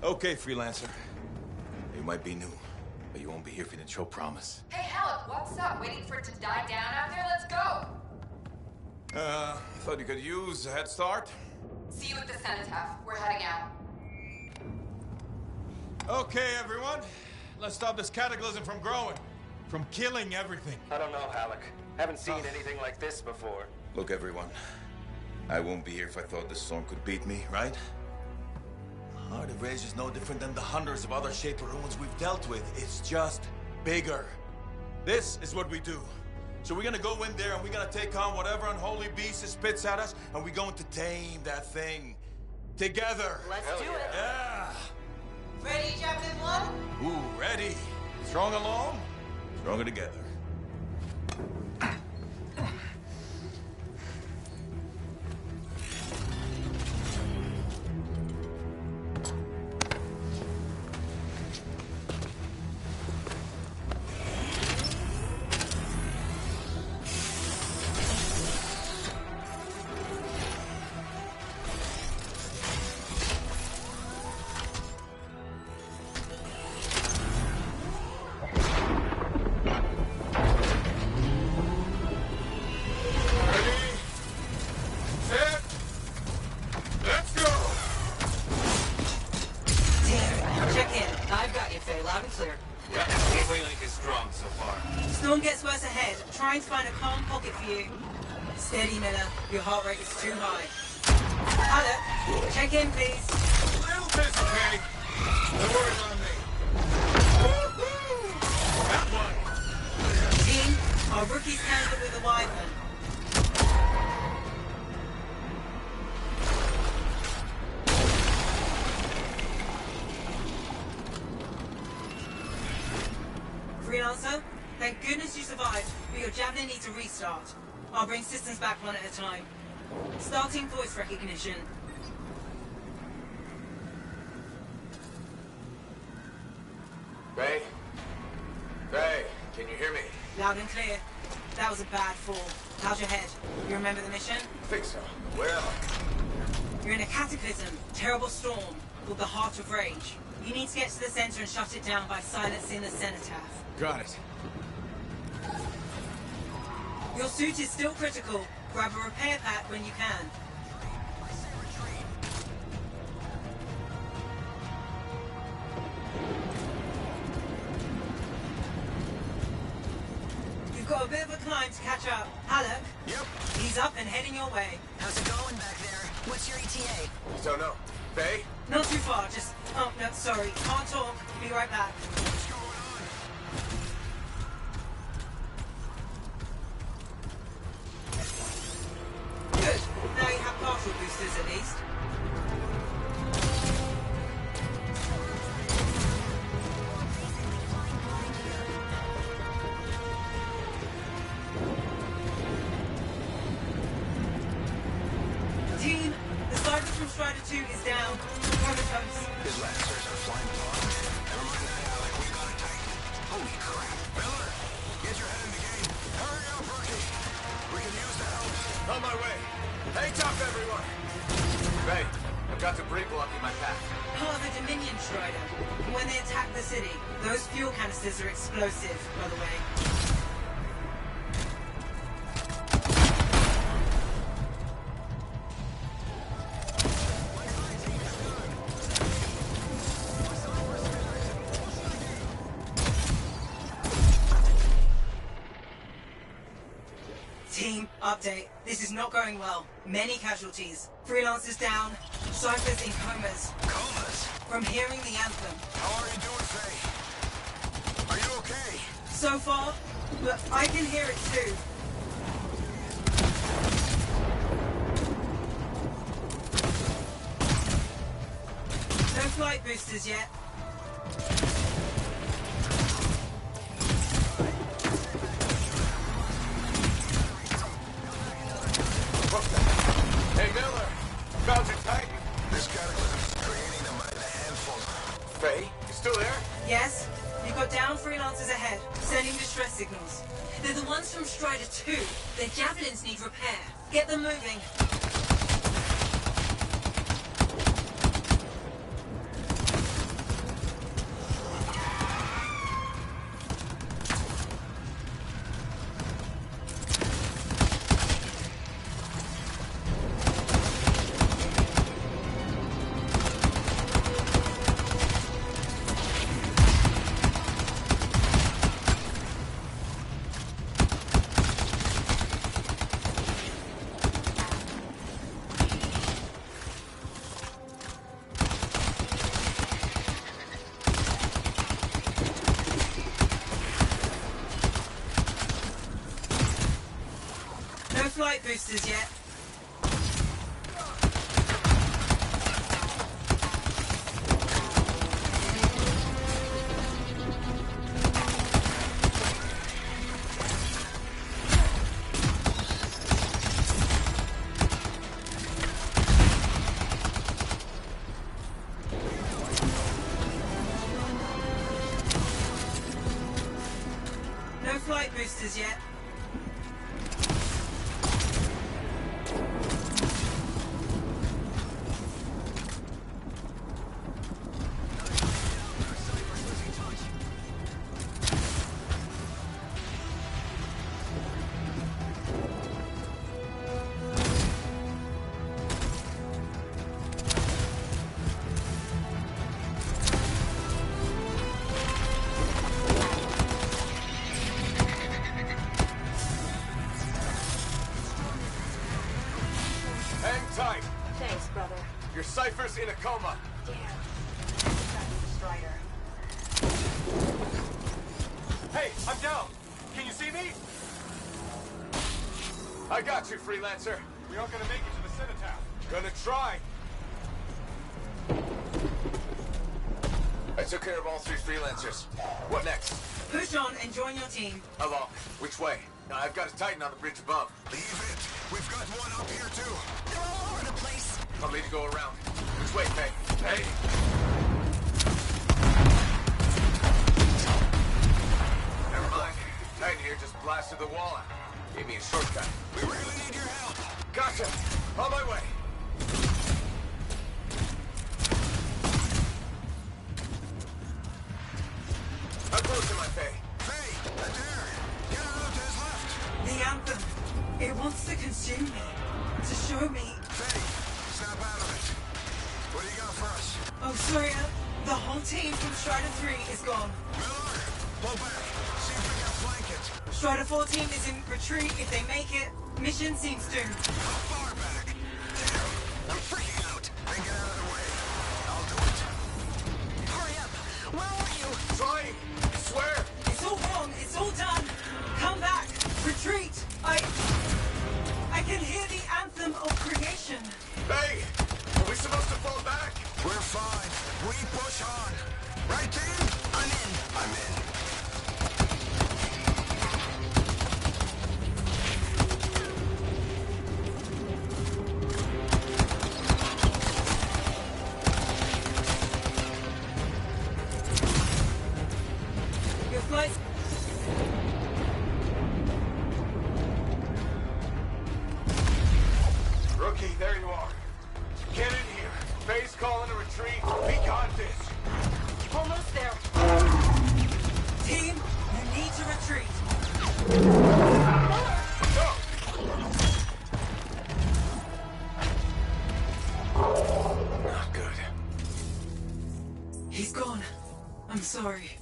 Okay, freelancer. You might be new, but you won't be here if you didn't show promise. Hey, Halleck, what's up? Waiting for it to die down out there? Let's go! Thought you could use a head start. See you at the cenotaph. We're heading out. Okay, everyone. Let's stop this cataclysm from growing. From killing everything. I don't know, Halleck. Haven't seen anything like this before. Look, everyone. I won't be here if I thought this storm could beat me, right? Heart of Rage is no different than the hundreds of other Shaper ruins we've dealt with. It's just bigger. This is what we do. So we're gonna go in there and we're gonna take on whatever unholy beast it spits at us, and we're going to tame that thing. Together. Let's do it. Yeah. Ready, Javelin 1? Ooh, ready. Strong alone, stronger together. Steady, Miller. Your heart rate is too high. Halleck, check in, please. A little busy, Kay. Don't worry about me. That one. Team, our rookie stands up with the Wyvern. Freelancer, thank goodness you survived, but your Javelin needs a restart. I'll bring systems back one at a time. Starting voice recognition. Faye? Faye, can you hear me? Loud and clear. That was a bad fall. How's your head? You remember the mission? I think so. Where am I? You're in a cataclysm, terrible storm, called the Heart of Rage. You need to get to the center and shut it down by silencing the cenotaph. Got it. Your suit is still critical. Grab a repair pack when you can. You've got a bit of a climb to catch up. Halleck? Yep. He's up and heading your way. How's it going back there? What's your ETA? Don't know. Faye? Not too far, just... Oh, no, sorry. Can't talk. Be right back. What's going on? Good. Now you have partial boosters at least. Team, the sniper from Strider 2 is down. Comatose. His lancers are flying blind. Never mind that, Alec. We got it tight. Holy crap. Miller, get your head in the game. Hurry up, rookie. We can use the help. On my way. Hang tough, everyone. Faye, I've got debris blocking my path. Part of the Dominion Strider. When they attack the city, those fuel canisters are explosive, by the way. Team, update. This is not going well. Many casualties. Freelancers down. Cyphers in comas. Comas? From hearing the anthem. How are you doing, Faye? Are you okay? So far, but I can hear it too. No flight boosters yet. Hey, Miller. Bounce it tight. This cataclysm is creating them by the handful. Faye, you still there? Yes, you've got down freelancers ahead, sending distress signals. They're the ones from Strider 2. Their javelins need repair. Get them moving. boosters yet. No flight boosters yet. Hang tight. Thanks, brother. Your Cypher's in a coma. Damn. Tracking the Strider. Hey, I'm down. Can you see me? I got you, Freelancer. We aren't gonna make it to the Cenotaph. Gonna try. I took care of all 3 Freelancers. What next? Push on and join your team. How long? Which way? I've got a Titan on the bridge above. Leave it. We've got one up here, too. They're all over the place. I'll need to go around. Which way, Faye? Hey! Never mind. Titan here just blasted the wall out. Gave me a shortcut. We really need your help. Gotcha. On my way. I'm close to my Faye. Faye, there. Get out to his left. The anthem. It wants to consume me. To show me. Faye, snap out of it. What do you got for us? Oh, sorry. The whole team from Strider 3 is gone. Miller, pull back. See if we can flank it. Strider 4 team is in retreat. If they make it, mission seems doomed. How far back? Damn, I'm freaking out. Then get out of the way. I'll do it. Hurry up. Where are you? Trying. I swear. It's all wrong. It's all done. Come back. Retreat. I can hear the anthem of creation. Hey, are we supposed to fall back? We're fine. We push on. Right, team? I'm in. I'm in. Your flight. Rookie, there you are. Get in here. Faye's calling a retreat. We got this. Almost there. Team, you need to retreat. Go! Not good. He's gone. I'm sorry.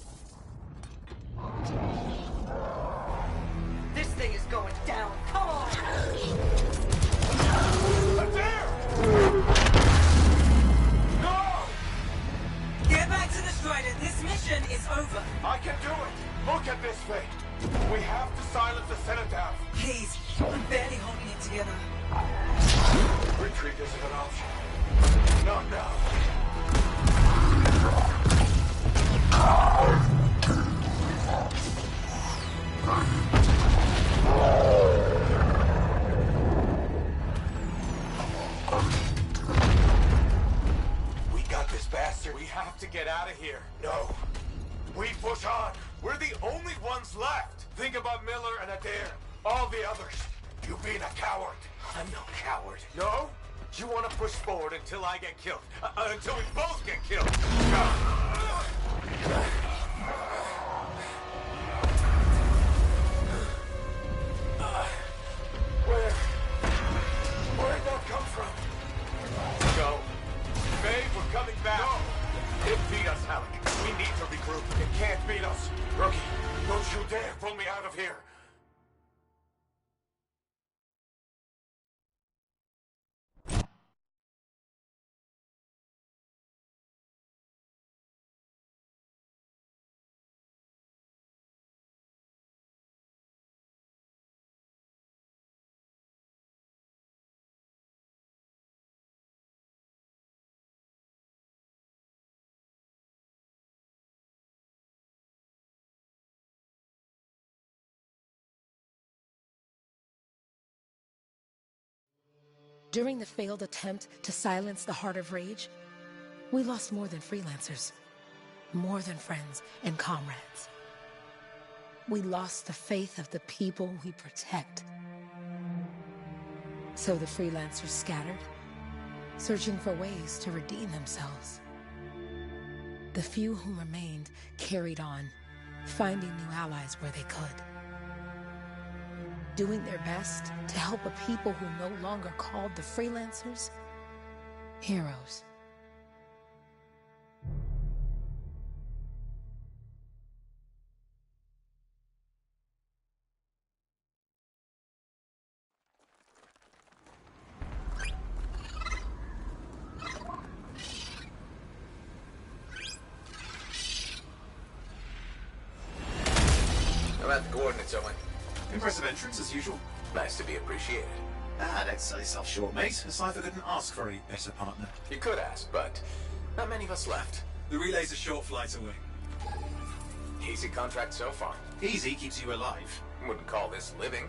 This thing is going down. Come on. Adair! No! Get back to the Strider. This mission is over. I can do it. Look at this thing. We have to silence the Cenotaph. Please, I'm barely holding it together. Retreat isn't an option. Not now. We got this bastard. We have to get out of here. No. We push on. We're the only ones left. Think about Miller and Adair. All the others. You being a coward. I'm no coward. No? You want to push forward until I get killed. Until we both get killed. Where'd that come from? Go. Babe, we're coming back. No. It beat us, Halleck. We need to regroup. It can't beat us. Rookie, don't you dare pull me out of here. During the failed attempt to silence the Heart of Rage, we lost more than freelancers, more than friends and comrades. We lost the faith of the people we protect. So the freelancers scattered, searching for ways to redeem themselves. The few who remained carried on, finding new allies where they could. Doing their best to help a people who no longer called the freelancers heroes. I'm at the coordinates, Owen. Impressive entrance, as usual. Nice to be appreciated. Don't sell yourself short, mate. A cipher couldn't ask for a better partner. You could ask, but not many of us left. The relay's a short flight away. Easy contract so far. Easy keeps you alive. Wouldn't call this living.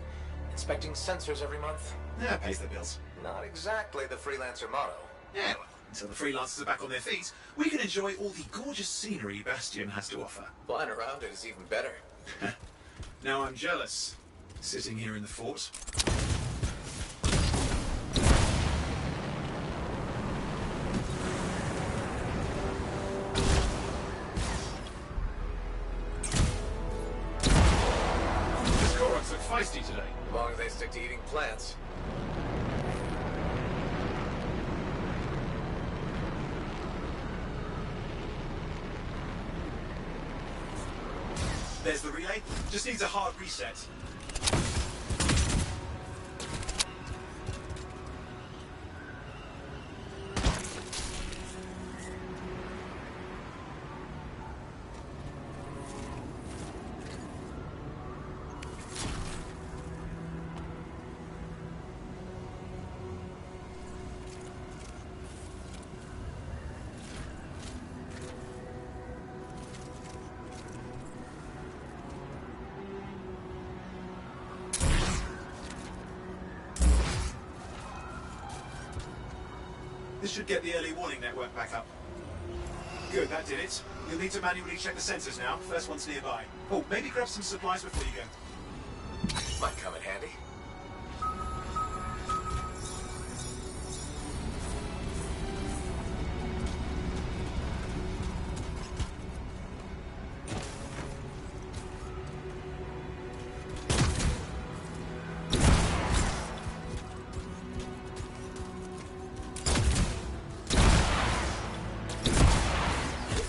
Inspecting sensors every month? Yeah, pays the bills. Not exactly the freelancer motto. Yeah, well, until the freelancers are back on their feet, we can enjoy all the gorgeous scenery Bastion has to offer. Flying around it is even better. Now I'm jealous, sitting here in the fort. This Korok's look feisty today. As long as they stick to eating plants. There's the relay. Just needs a hard reset. This should get the early warning network back up. Good, that did it. You'll need to manually check the sensors now. First one's nearby. Oh, maybe grab some supplies before you go. Might come in handy.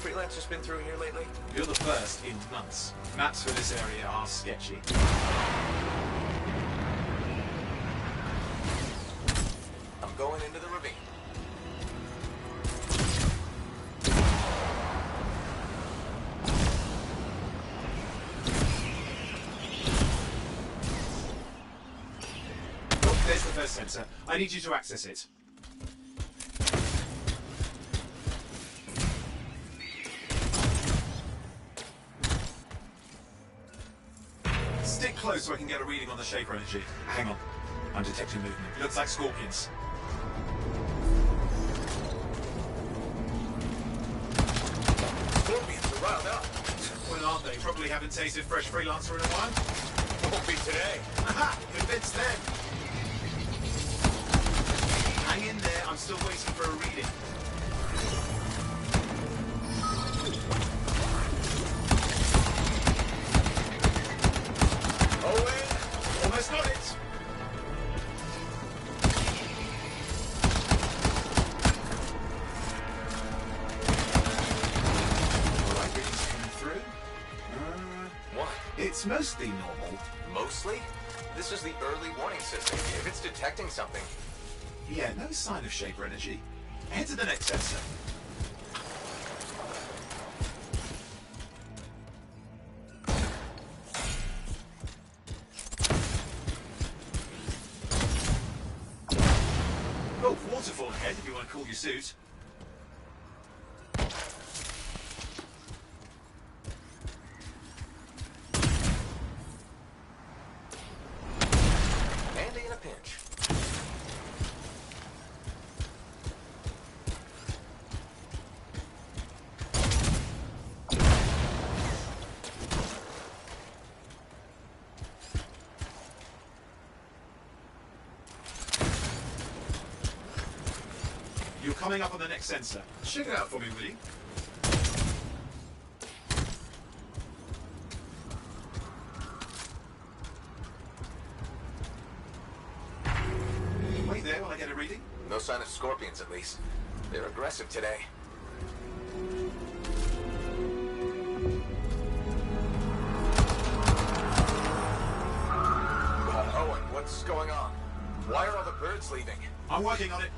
Freelancers been through here lately? You're the first in months. Maps for this area are sketchy. I'm going into the ravine. Oh, there's the first sensor. I need you to access it. Stick close so I can get a reading on the shaper energy. Hang on. I'm detecting movement. Looks like scorpions. Scorpions are riled up. Well, aren't they? Probably haven't tasted fresh freelancer in a while. Won't be today. Aha! Convinced them. Hang in there. I'm still waiting for a reading. Almost got it! Alright, readings coming through. What? It's mostly normal. Mostly? This is the early warning system. If it's detecting something... Yeah, no sign of shaper energy. Head to the next sensor. Oh, waterfall ahead if you want to cool your suit. Handy in a pinch. Coming up on the next sensor. Check it out for me, will you? Wait there while I get a reading. No sign of scorpions, at least. They're aggressive today. Owen, what's going on? Why are all the birds leaving? I'm working on it.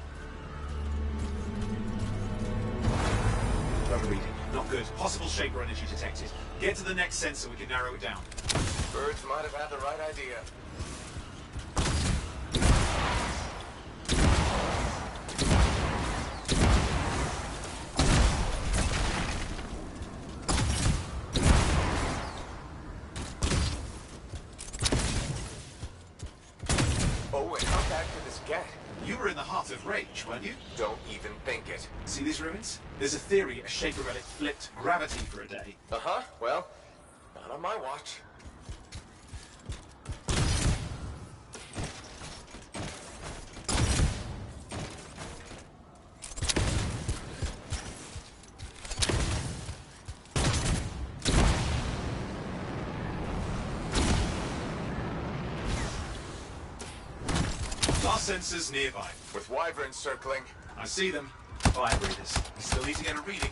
Wrong reading. Not good. Possible shaper energy detected. Get to the next sensor, we can narrow it down. Birds might have had the right idea. Owen, how bad could this get? You were in the heart of rage, weren't you? Don't even think it. See these ruins? There's a theory a shaper relic flipped gravity for a day. Uh-huh. Well, not on my watch. Last sensors nearby. With wyverns circling. I see them. Fire breathers. We still need to get a reading.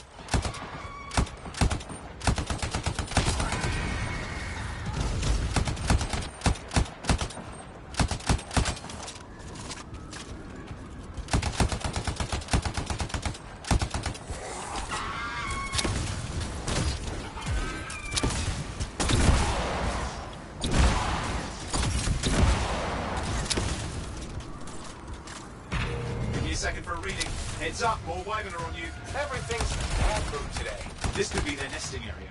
Give me a second for a reading. Heads up, more wyvern are on you. Everything's bad mood today. This could be their nesting area.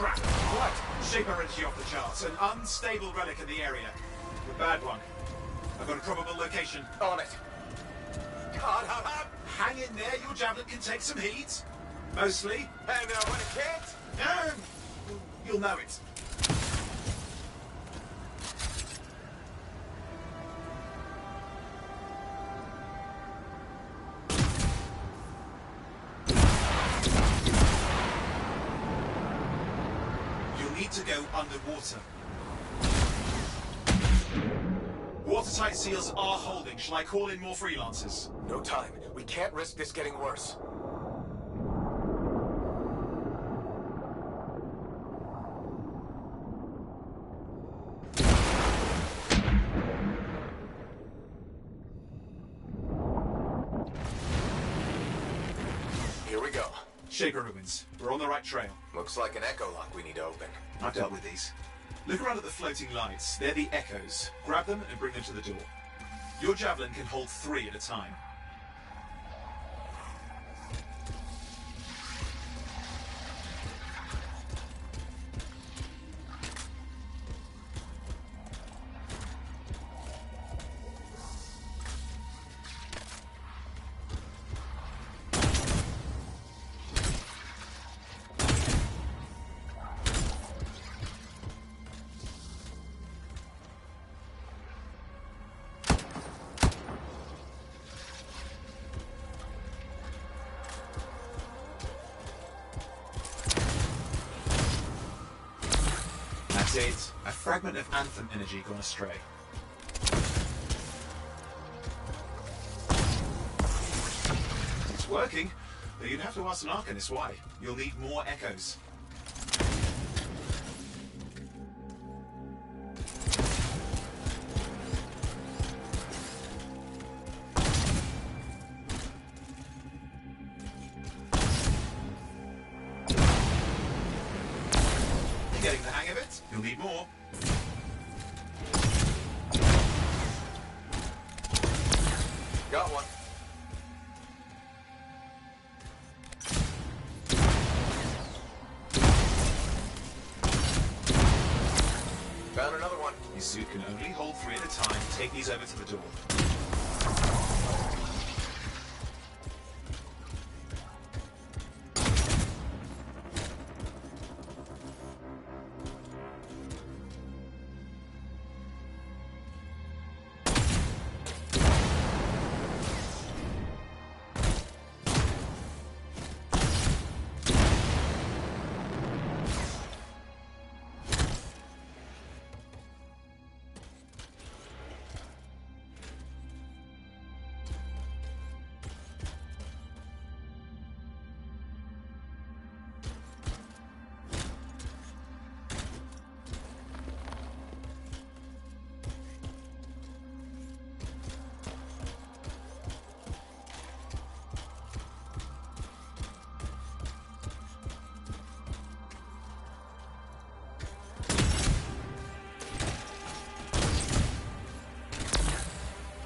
Crap. What? Shaper energy off the charts. An unstable relic in the area. The bad one. I've got a probable location. On it. God, Hang in there, your javelin can take some heat. Mostly. and when it can't? You'll know it. You'll need to go underwater. Watertight seals are holding. Shall I call in more freelancers? No time. We can't risk this getting worse. Here we go. Shaper ruins. We're on the right trail. Looks like an echo lock we need to open. I've dealt with these. Look around at the floating lights. They're the echoes. Grab them and bring them to the door. Your javelin can hold 3 at a time. That's it. A fragment of Anthem energy gone astray. It's working, but you'd have to ask an Arcanist why. You'll need more echoes. You'll need more. Got one. Found another one. Your suit can only hold 3 at a time. Take these over to the door.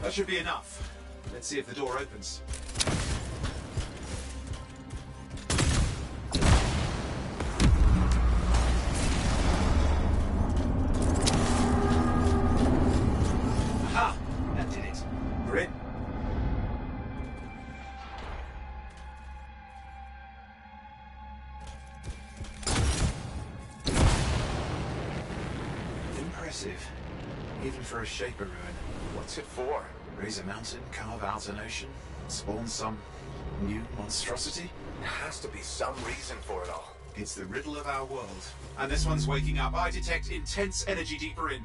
That should be enough. Let's see if the door opens. Aha! That did it. We're in. Impressive. Even for a Shaper ruin. What's it for? Raise a mountain, carve out an ocean, spawn some new monstrosity? There has to be some reason for it all. It's the riddle of our world. And this one's waking up. I detect intense energy deeper in.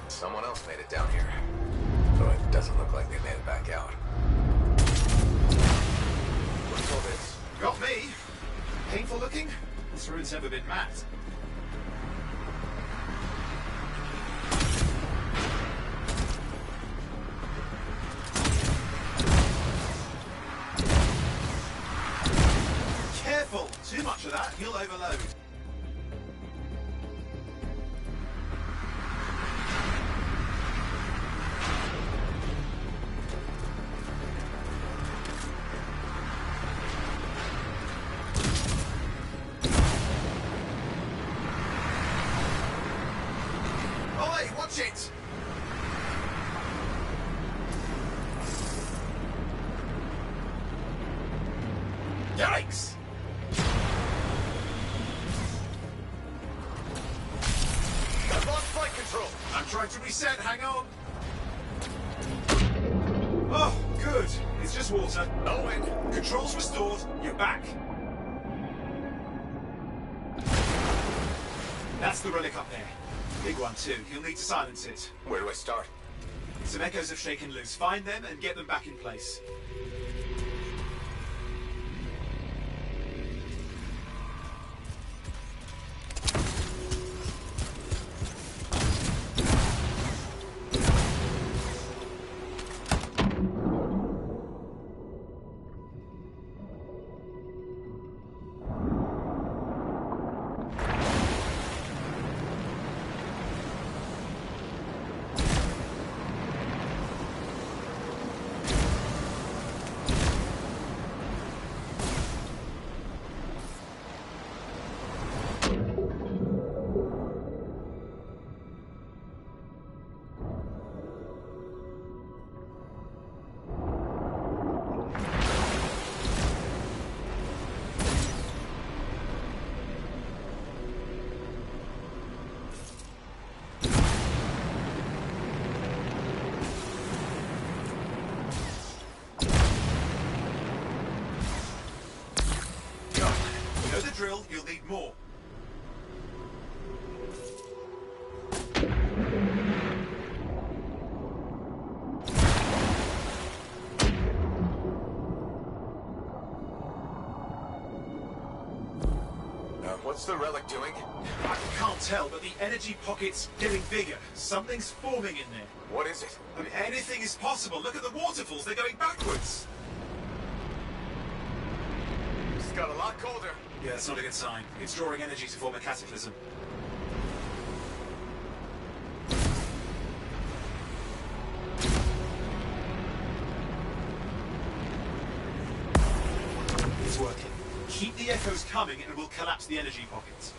Someone else made it down here. Though it doesn't look like they made it back out. What's all this? Got me? Painful looking? This ruin's never been mapped. Careful! Too much of that, you'll overload. Watch it! Yikes! I've lost flight control! I'm trying to reset, hang on! Oh, good. It's just water. Owen! Controls restored, you're back. That's the relic up there. Big one too. You'll need to silence it. Where do I start? Some echoes have shaken loose. Find them and get them back in place. Drill, you'll need more. No. What's the relic doing? I can't tell, but the energy pocket's getting bigger. Something's forming in there. What is it? I mean, anything is possible. Look at the waterfalls. They're going backwards. It's got a lot colder. Yeah, that's not a good sign. It's drawing energy to form a cataclysm. It's working. Keep the echoes coming and we'll collapse the energy pockets.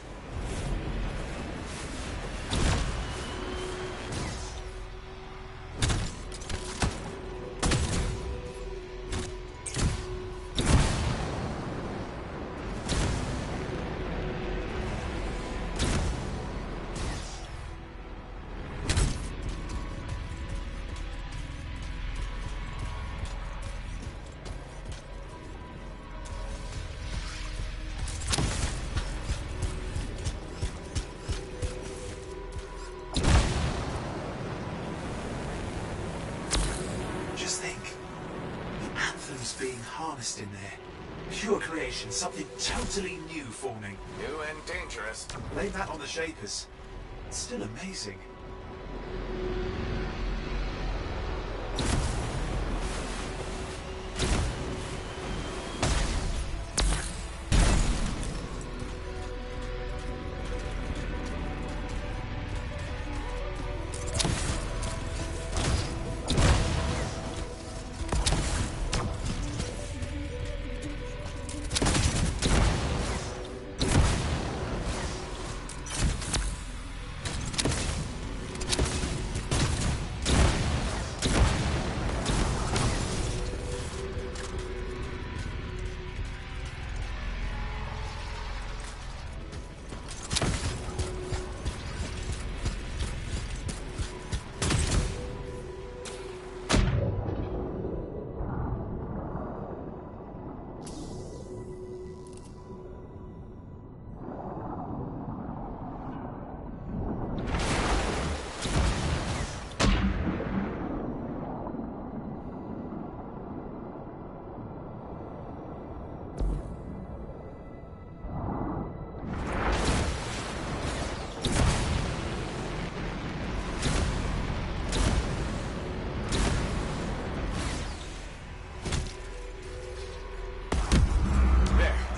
Just think, the anthem's being harnessed in there. Pure creation, something totally new forming. New and dangerous. Blame that on the Shapers. It's still amazing.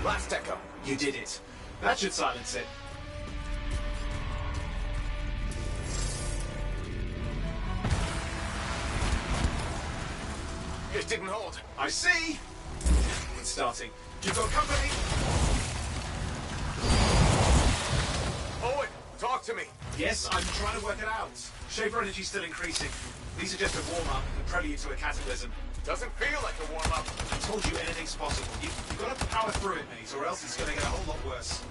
Last echo. You did it. That should silence it. It didn't hold. I see. It's starting. You've got company. Owen, talk to me. Yes, I'm trying to work it out. Shaper energy's still increasing. These are just a warm-up, a prelude to a cataclysm. Doesn't feel like a warm-up. I told you anything's possible. You've got to power through it, mate, or else it's going to get a whole lot worse.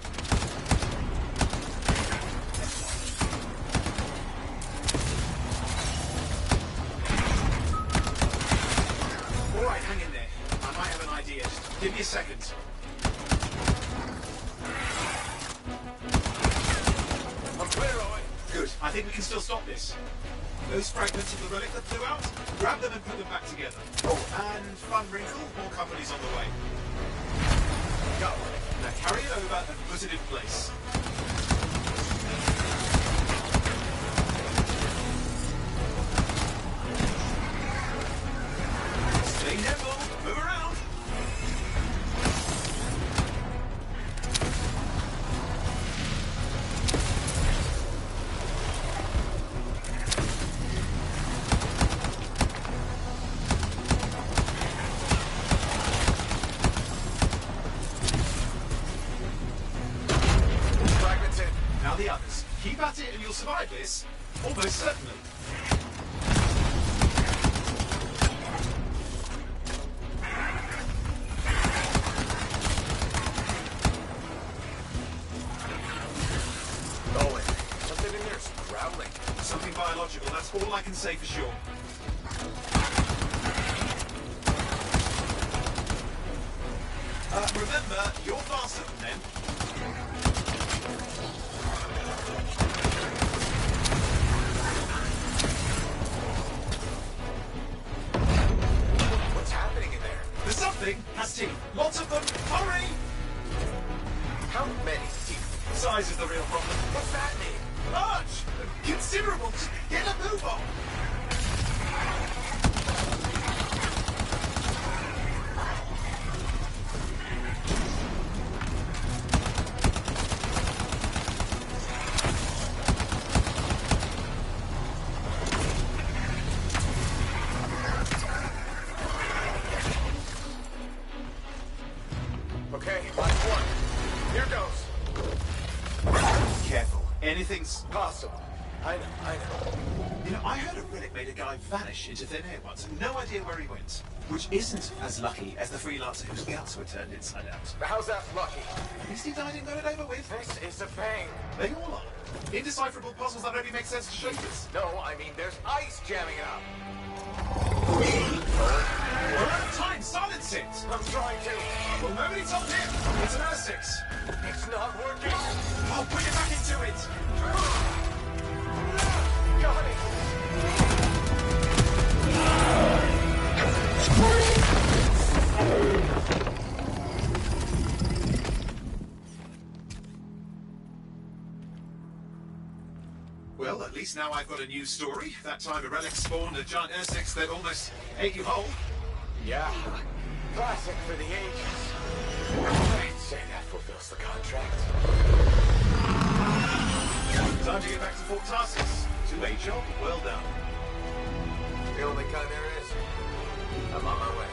All right, hang in there. I might have an idea. Just give me a second. I'm clear, Owen. Good. I think we can still stop this. Those fragments of the relic that flew out, grab them and put them back together. Oh, and fun wrinkle, more companies on the way. Go. Now carry it over and put it in place. Stay nimble. Move around. Fragments in. Now the others. Keep at it and you'll survive this. Almost certainly. Owen, something in there's growling. Something biological, that's all I can say for sure. Remember, you're faster than them. What's happening in there? There's something has teeth. Lots of them. Hurry! How many teeth? Size is the real problem. What's that mean? Large! Considerable! Get a move on! Okay, last one. Here goes. Careful. Anything's... Possible. I know. You know, I heard a relic made a guy vanish into thin air once, and no idea where he went. Which isn't as lucky as the freelancer whose guts were turned inside out. How's that lucky? At least he died and got it over with. This is a pain. They all are. Indecipherable puzzles that only make sense to shapers. No, I mean there's ice jamming it up. We're out of time. Silence it. I'm trying to. Well, nobody told him. It's an R6. It's not working. I'll put it back into it. Got it. Well, at least now I've got a new story. That time a relic spawned a giant R6 that almost ate you whole. Yeah. Classic for the ages. I'd say that fulfills the contract. Time to get back to Fort Tarsus. Two-way job, well done. The only kind there is. I'm on my way.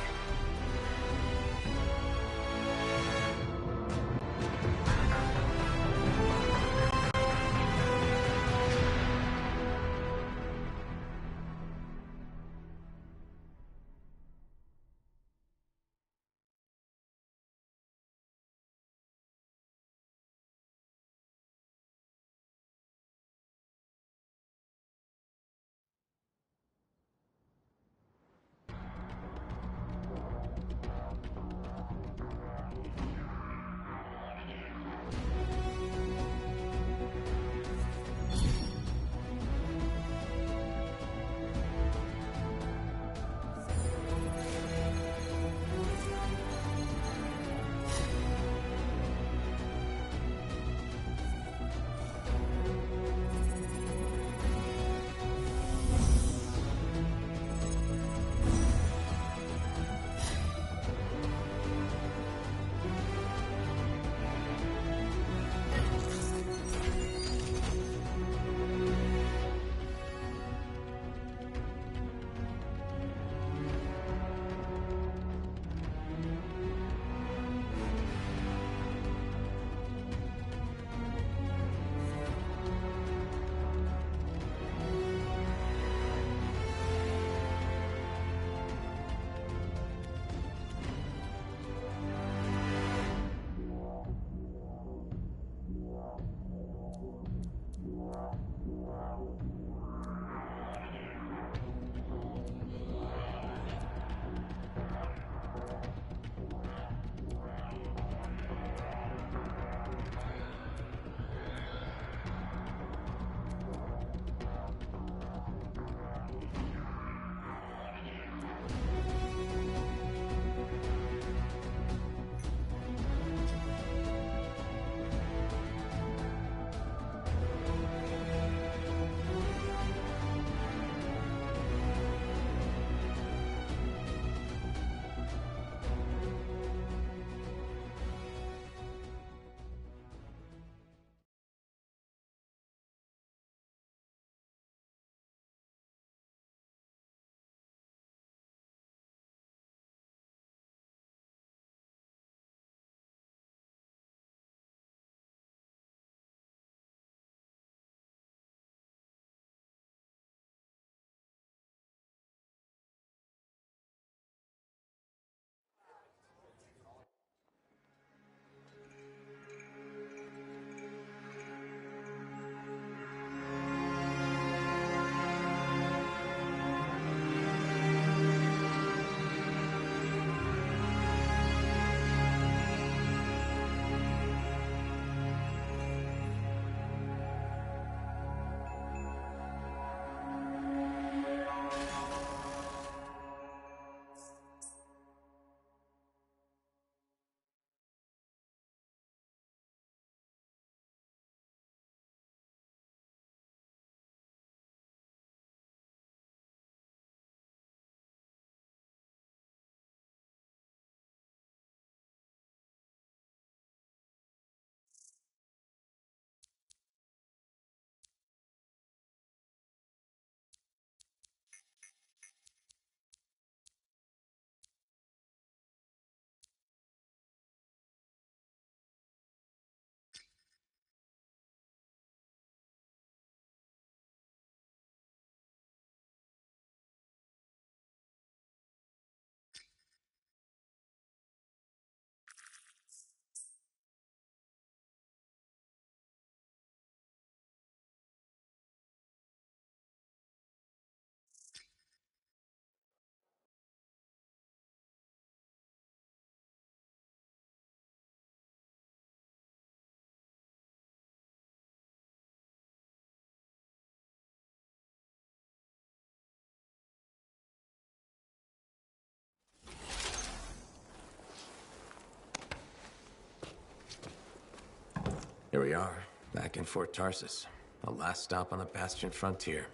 Here we are, back in Fort Tarsus. The last stop on the Bastion frontier.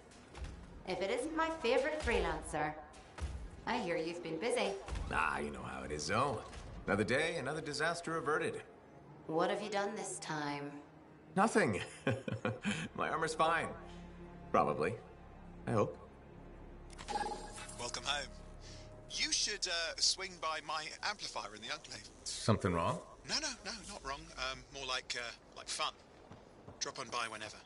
If it isn't my favorite freelancer. I hear you've been busy. Ah, you know how it is, Zoe. Another day, another disaster averted. What have you done this time? Nothing. My armor's fine. Probably. I hope. Welcome home. You should swing by my amplifier in the Enclave. Something wrong? No, not wrong. More like fun. Drop on by whenever.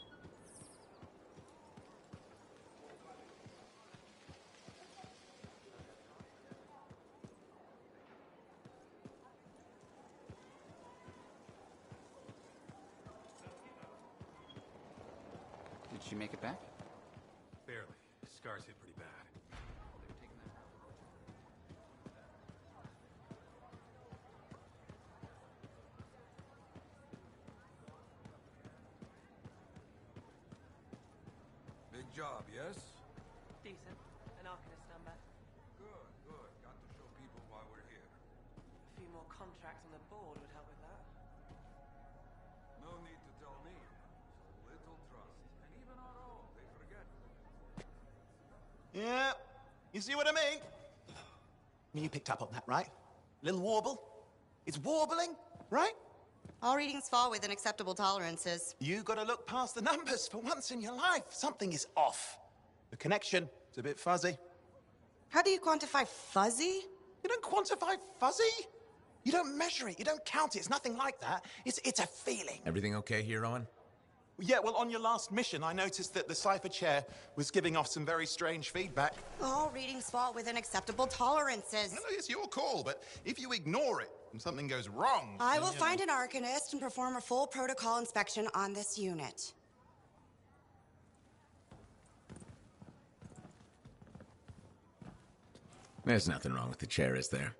Did she make it back? Barely. Scars hit pretty bad. Big job, yes? Decent. An Arcanist number. Good, good. Got to show people why we're here. A few more contracts on the board would help with that. No need to tell me. So little trust. And even our own, they forget. Yeah, you see what I mean? You picked up on that, right? Little warble? It's warbling, right? All readings fall within acceptable tolerances. You gotta look past the numbers for once in your life. Something is off. The connection is a bit fuzzy. How do you quantify fuzzy? You don't quantify fuzzy. You don't measure it. You don't count it. It's nothing like that. It's a feeling. Everything okay here, Owen? Yeah, well, on your last mission, I noticed that the cipher chair was giving off some very strange feedback. All readings fall within acceptable tolerances. No, it's your call, but if you ignore it and something goes wrong... I will find an Arcanist and perform a full protocol inspection on this unit. There's nothing wrong with the chair, is there?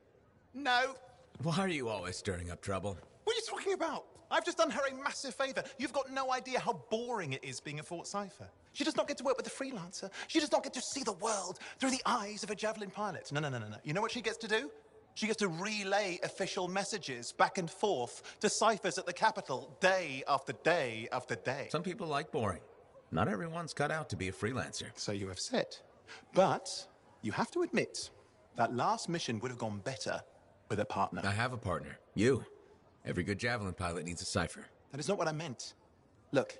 No. Why are you always stirring up trouble? What are you talking about? I've just done her a massive favor. You've got no idea how boring it is being a Fort Cipher. She does not get to work with a freelancer. She does not get to see the world through the eyes of a Javelin pilot. No. You know what she gets to do? She gets to relay official messages back and forth to ciphers at the Capitol day after day after day. Some people like boring. Not everyone's cut out to be a freelancer. So you have said. But you have to admit, that last mission would have gone better with a partner. I have a partner. You. Every good Javelin pilot needs a cipher. That is not what I meant. Look,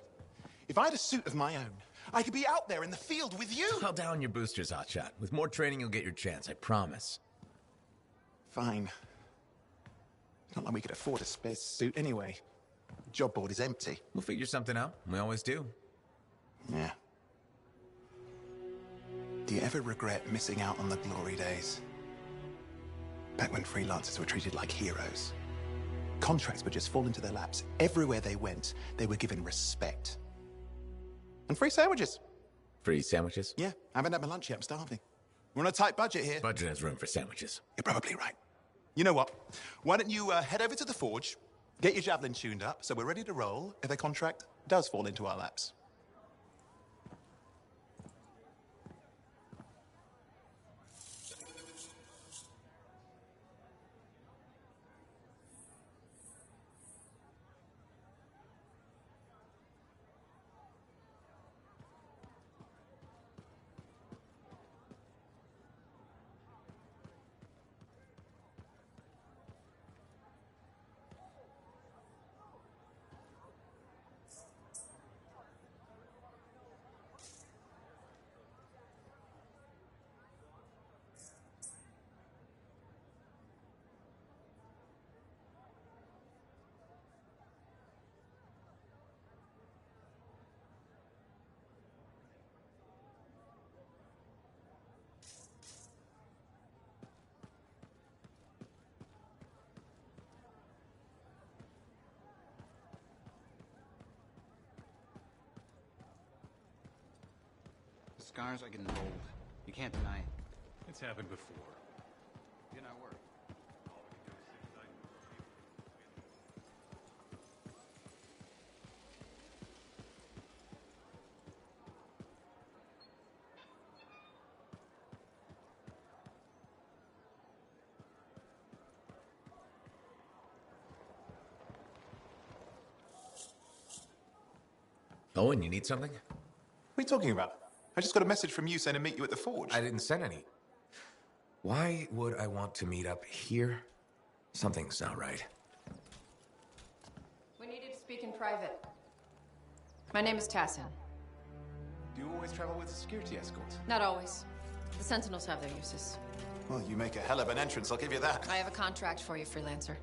if I had a suit of my own, I could be out there in the field with you. Dial down your boosters, Hotshot. With more training, you'll get your chance, I promise. Fine. It's not like we could afford a spare suit anyway. The job board is empty. We'll figure something out. We always do. Yeah. Do you ever regret missing out on the glory days? Back when freelancers were treated like heroes. Contracts would just fall into their laps. Everywhere they went, they were given respect. And free sandwiches. Free sandwiches? Yeah, I haven't had my lunch yet. I'm starving. We're on a tight budget here. Budget has room for sandwiches. You're probably right. You know what? Why don't you head over to the forge, get your Javelin tuned up, so we're ready to roll if a contract does fall into our laps. The scars are getting old. You can't deny it. It's happened before. You're not worried. Owen, you need something? What are you talking about? I just got a message from you saying to meet you at the forge. I didn't send any. Why would I want to meet up here? Something's not right. We need you to speak in private. My name is Tassin. Do you always travel with a security escort? Not always. The Sentinels have their uses. Well, you make a hell of an entrance, I'll give you that. I have a contract for you, freelancer.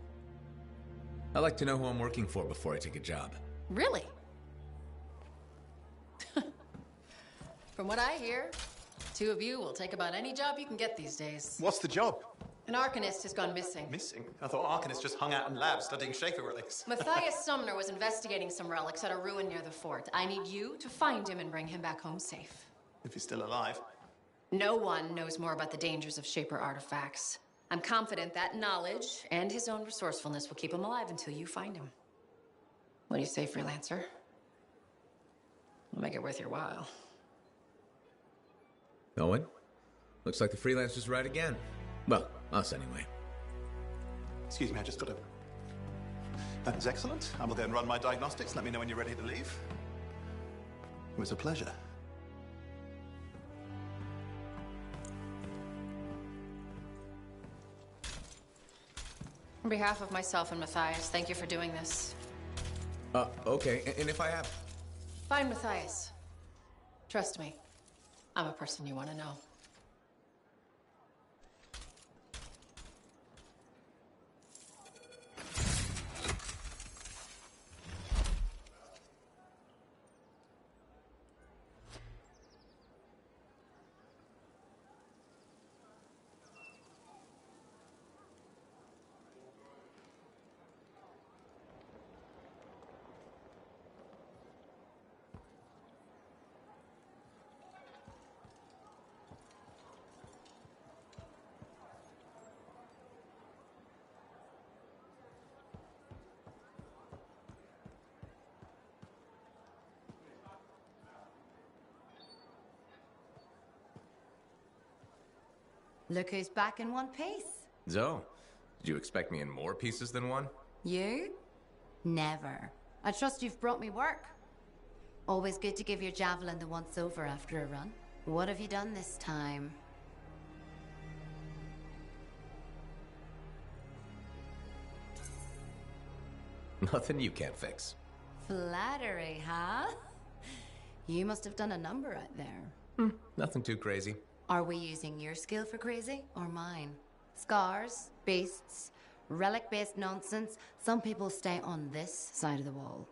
I like to know who I'm working for before I take a job. Really? From what I hear, two of you will take about any job you can get these days. What's the job? An Arcanist has gone missing. Missing? I thought Arcanists just hung out in labs studying Schaefer relics. Matthias Sumner was investigating some relics at a ruin near the fort. I need you to find him and bring him back home safe. If he's still alive. No one knows more about the dangers of Shaper artifacts. I'm confident that knowledge and his own resourcefulness will keep him alive until you find him. What do you say, freelancer? We'll make it worth your while. Owen? Looks like the freelancer's right again. Well, us anyway. Excuse me, I just got to... That is excellent. I will go and run my diagnostics. Let me know when you're ready to leave. It was a pleasure. On behalf of myself and Matthias, thank you for doing this. Okay. And if I have... Find Matthias. Trust me, I'm a person you want to know. Look who's back in one piece. Zoe, did you expect me in more pieces than one? You? Never. I trust you've brought me work. Always good to give your javelin the once-over after a run. What have you done this time? Nothing you can't fix. Flattery, huh? You must have done a number out there. Nothing too crazy. Are we using your skill for crazy or mine? Scars, beasts, relic-based nonsense. Some people stay on this side of the wall.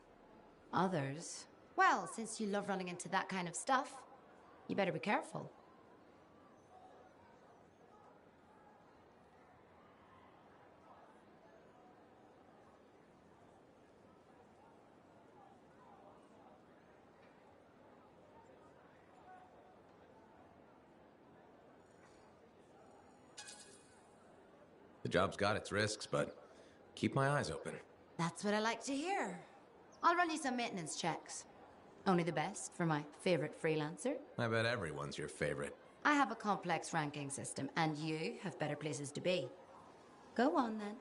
Others, well, since you love running into that kind of stuff, you better be careful. The job's got its risks, but keep my eyes open. That's what I like to hear. I'll run you some maintenance checks. Only the best for my favorite freelancer. I bet everyone's your favorite. I have a complex ranking system, and you have better places to be. Go on, then.